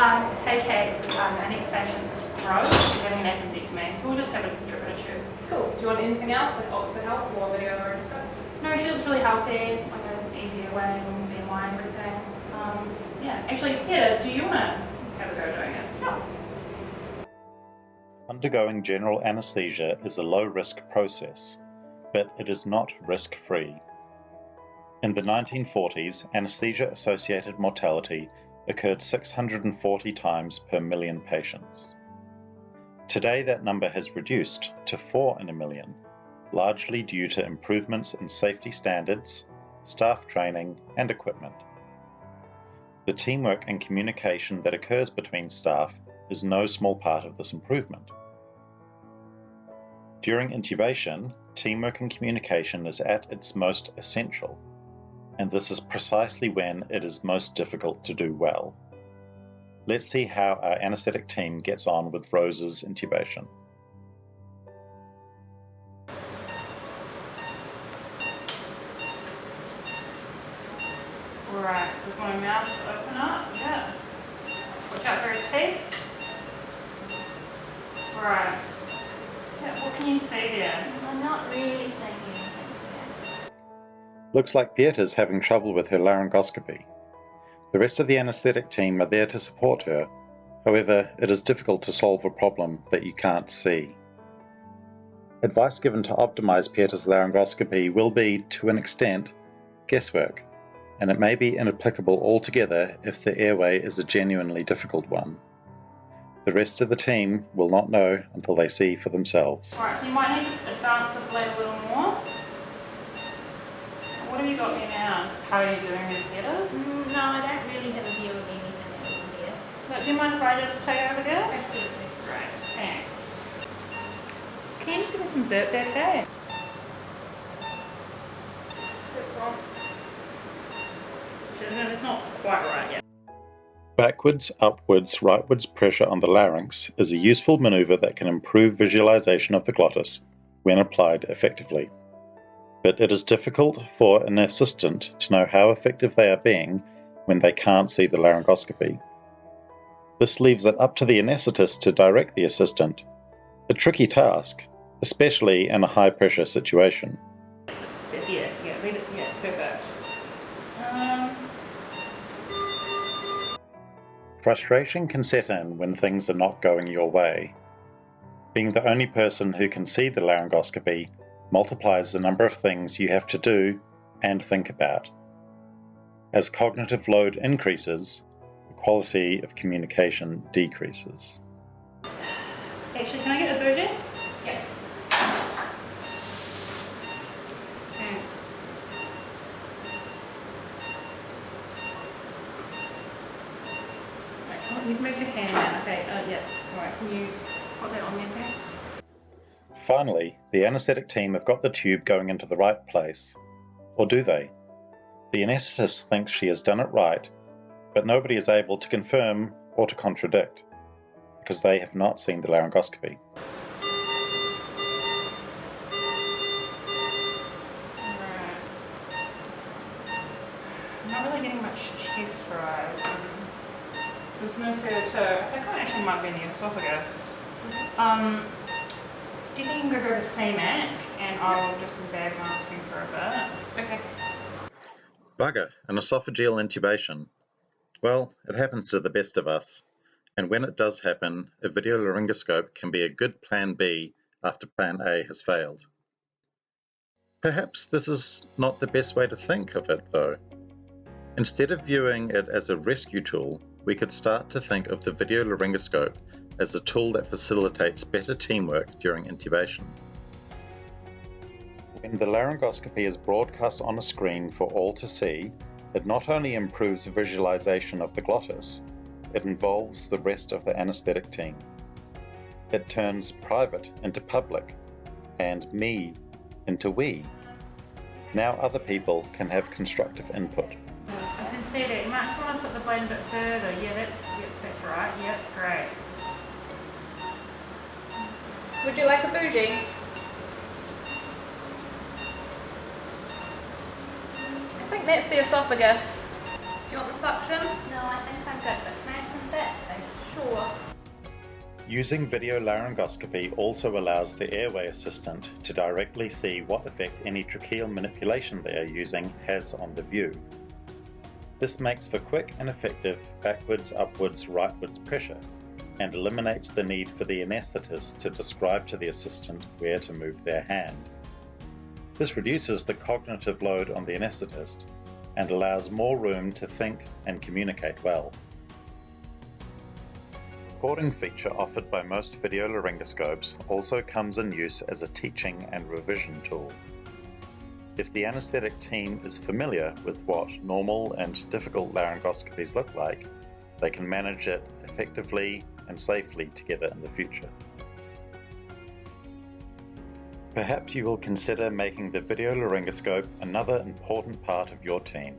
KK, our next patient's row, getting an appendectomy, so we'll just have a drip and a tube. Cool. Do you want anything else, like Oxford Health or Videolaryngoscopy? No, she looks really healthy, like an easier way, BMI and everything. Yeah, actually, Peter, do you want to have a go doing it? Sure. Undergoing general anaesthesia is a low-risk process, but it is not risk-free. In the 1940s, anaesthesia-associated mortality occurred 640 times per million patients. Today that number has reduced to 4 in a million, largely due to improvements in safety standards, staff training and equipment. The teamwork and communication that occurs between staff is no small part of this improvement. During intubation, teamwork and communication is at its most essential, and this is precisely when it is most difficult to do well. Let's see how our anaesthetic team gets on with Rose's intubation. Alright, so we've got her mouth to open up, yeah. Watch out for her teeth. Alright. Yeah, what can you see there? I'm not really seeing anything here. Looks like Beata's having trouble with her laryngoscopy. The rest of the anaesthetic team are there to support her, however, it is difficult to solve a problem that you can't see. Advice given to optimise Beata's laryngoscopy will be, to an extent, guesswork, and it may be inapplicable altogether if the airway is a genuinely difficult one. The rest of the team will not know until they see for themselves. Alright, so you might need to advance the blade a little more. What have you got there now? How are you doing with Peter? No, I don't really have a view of anything over here. Look, do you mind if I just take over there? Absolutely. Great, thanks. Can you just give me some burp back there? Oops, on. No, it's not quite right yet. Backwards, upwards, rightwards pressure on the larynx is a useful maneuver that can improve visualization of the glottis when applied effectively. But it is difficult for an assistant to know how effective they are being when they can't see the laryngoscopy. This leaves it up to the anaesthetist to direct the assistant, a tricky task, especially in a high-pressure situation. Yeah, read it, yeah, perfect. Frustration can set in when things are not going your way. Being the only person who can see the laryngoscopy multiplies the number of things you have to do and think about. As cognitive load increases, the quality of communication decreases. Actually, can I get a bougie? Yeah. Thanks. Right, you've moved your hand now. Okay, yeah. Alright, can you put that on there, thanks? Finally, the anaesthetic team have got the tube going into the right place. Or do they? The anaesthetist thinks she has done it right, but nobody is able to confirm or to contradict, because they have not seen the laryngoscopy. Right. I'm not really getting much chest rise. There's no CO2. I think I actually might be in the esophagus. Do you think you can go to CMAC and I'll just bag masking for a bit? Okay. Bugger, an esophageal intubation. Well, it happens to the best of us, and when it does happen, a videolaryngoscope can be a good plan B after plan A has failed. Perhaps this is not the best way to think of it, though. Instead of viewing it as a rescue tool, we could start to think of the videolaryngoscope as a tool that facilitates better teamwork during intubation. When the laryngoscopy is broadcast on a screen for all to see, it not only improves visualization of the glottis, it involves the rest of the anaesthetic team. It turns private into public, and me into we. Now other people can have constructive input. I can see that. You might just want to put the blade a bit further. Yeah, that's right. Yep, great. Would you like a bougie? I think that's the esophagus. Do you want the suction? No, I think I'm good, but can I have some bit? Sure. Using videolaryngoscopy also allows the airway assistant to directly see what effect any tracheal manipulation they are using has on the view. This makes for quick and effective backwards, upwards, rightwards pressure and eliminates the need for the anaesthetist to describe to the assistant where to move their hand. This reduces the cognitive load on the anaesthetist and allows more room to think and communicate well. The recording feature offered by most videolaryngoscopes also comes in use as a teaching and revision tool. If the anaesthetic team is familiar with what normal and difficult laryngoscopies look like, they can manage it effectively and safely together in the future. Perhaps you will consider making the videolaryngoscope another important part of your team.